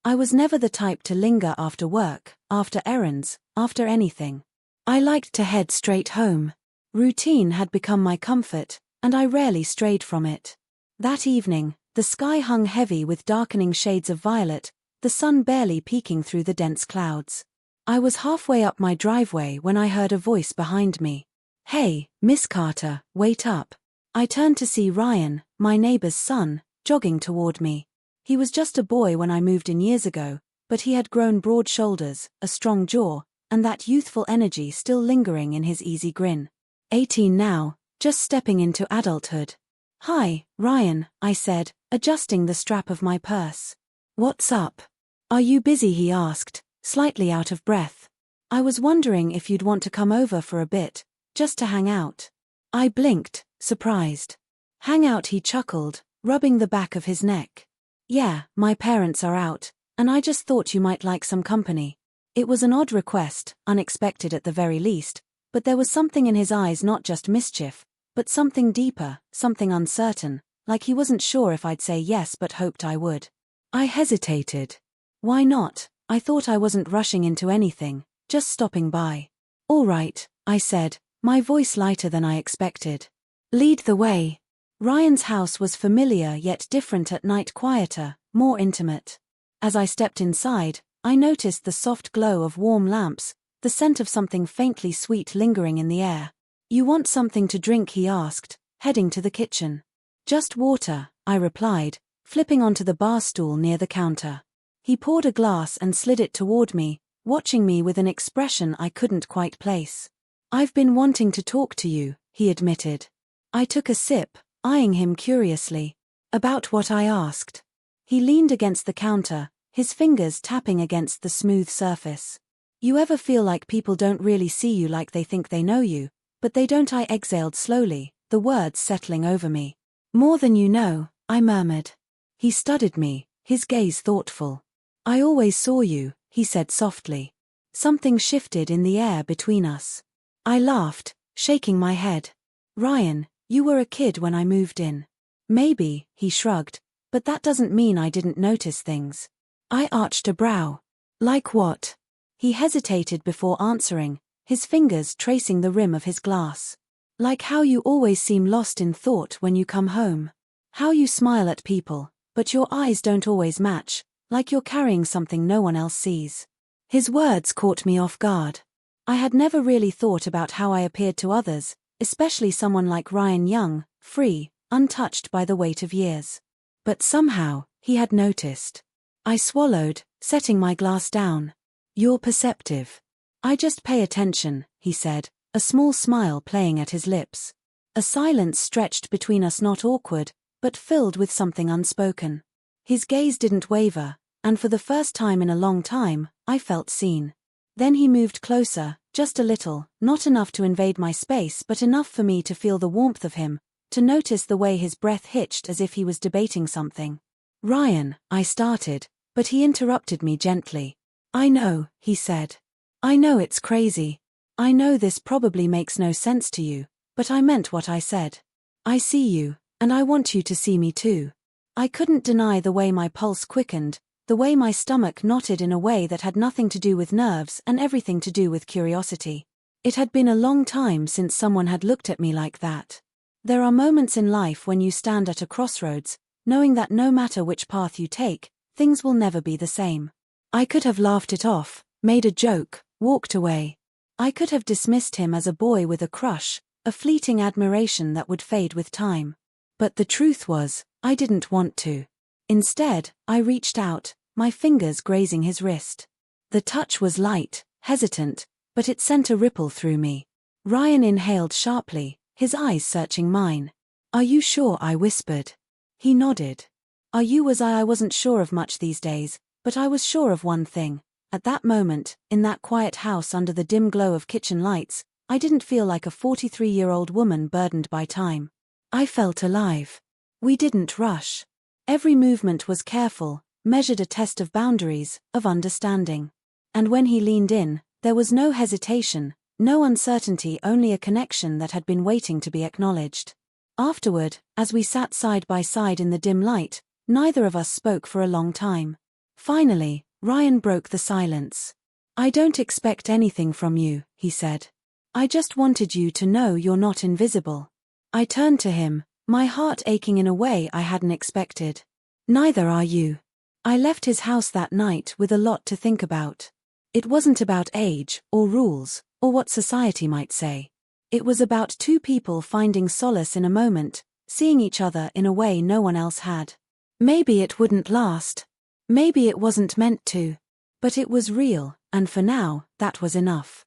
I was never the type to linger after work, after errands, after anything. I liked to head straight home. Routine had become my comfort, and I rarely strayed from it. That evening, the sky hung heavy with darkening shades of violet, the sun barely peeking through the dense clouds. I was halfway up my driveway when I heard a voice behind me. "Hey, Miss Carter, wait up." I turned to see Ryan, my neighbor's son, jogging toward me. He was just a boy when I moved in years ago, but he had grown broad shoulders, a strong jaw, and that youthful energy still lingering in his easy grin. 18 now, just stepping into adulthood. "Hi, Ryan," I said, adjusting the strap of my purse. "What's up? Are you busy?" he asked, slightly out of breath. "I was wondering if you'd want to come over for a bit, just to hang out." I blinked, surprised. "Hang out?" he chuckled, rubbing the back of his neck. "Yeah, my parents are out, and I just thought you might like some company." It was an odd request, unexpected at the very least, but there was something in his eyes, not just mischief, but something deeper, something uncertain, like he wasn't sure if I'd say yes but hoped I would. I hesitated. "Why not? I thought I wasn't rushing into anything, just stopping by." "All right," I said, my voice lighter than I expected. "Lead the way." Ryan's house was familiar yet different at night, quieter, more intimate. As I stepped inside, I noticed the soft glow of warm lamps, the scent of something faintly sweet lingering in the air. "You want something to drink?" he asked, heading to the kitchen. "Just water," I replied, flipping onto the bar stool near the counter. He poured a glass and slid it toward me, watching me with an expression I couldn't quite place. "I've been wanting to talk to you," he admitted. I took a sip, eyeing him curiously. "About what?" I asked. He leaned against the counter, his fingers tapping against the smooth surface. "You ever feel like people don't really see you like they think they know you, but they don't?" I exhaled slowly, the words settling over me. "More than you know," I murmured. He studied me, his gaze thoughtful. "I always saw you," he said softly. Something shifted in the air between us. I laughed, shaking my head. "Ryan, you were a kid when I moved in." "Maybe," he shrugged, "but that doesn't mean I didn't notice things." I arched a brow. "Like what?" He hesitated before answering, his fingers tracing the rim of his glass. "Like how you always seem lost in thought when you come home. How you smile at people, but your eyes don't always match, like you're carrying something no one else sees." His words caught me off guard. I had never really thought about how I appeared to others, especially someone like Ryan, young, free, untouched by the weight of years. But somehow, he had noticed. I swallowed, setting my glass down. "You're perceptive." "I just pay attention," he said, a small smile playing at his lips. A silence stretched between us, not awkward, but filled with something unspoken. His gaze didn't waver, and for the first time in a long time, I felt seen. Then he moved closer, just a little, not enough to invade my space but enough for me to feel the warmth of him, to notice the way his breath hitched as if he was debating something. "Ryan," I started, but he interrupted me gently. "I know," he said. "I know it's crazy. I know this probably makes no sense to you, but I meant what I said. I see you, and I want you to see me too." I couldn't deny the way my pulse quickened, the way my stomach knotted in a way that had nothing to do with nerves and everything to do with curiosity. It had been a long time since someone had looked at me like that. There are moments in life when you stand at a crossroads, knowing that no matter which path you take, things will never be the same. I could have laughed it off, made a joke, walked away. I could have dismissed him as a boy with a crush, a fleeting admiration that would fade with time. But the truth was, I didn't want to. Instead, I reached out, my fingers grazing his wrist. The touch was light, hesitant, but it sent a ripple through me. Ryan inhaled sharply, his eyes searching mine. "Are you sure?" I whispered. He nodded. "Are you?" I wasn't sure of much these days, but I was sure of one thing. At that moment, in that quiet house under the dim glow of kitchen lights, I didn't feel like a 43-year-old woman burdened by time. I felt alive. We didn't rush. Every movement was careful, measured, a test of boundaries, of understanding. And when he leaned in, there was no hesitation, no uncertainty, only a connection that had been waiting to be acknowledged. Afterward, as we sat side by side in the dim light, neither of us spoke for a long time. Finally, Ryan broke the silence. I don't expect anything from you, he said. I just wanted you to know you're not invisible. I turned to him, my heart aching in a way I hadn't expected. Neither are you. I left his house that night with a lot to think about. It wasn't about age, or rules, or what society might say. It was about two people finding solace in a moment, seeing each other in a way no one else had. Maybe it wouldn't last. Maybe it wasn't meant to. But it was real, and for now, that was enough.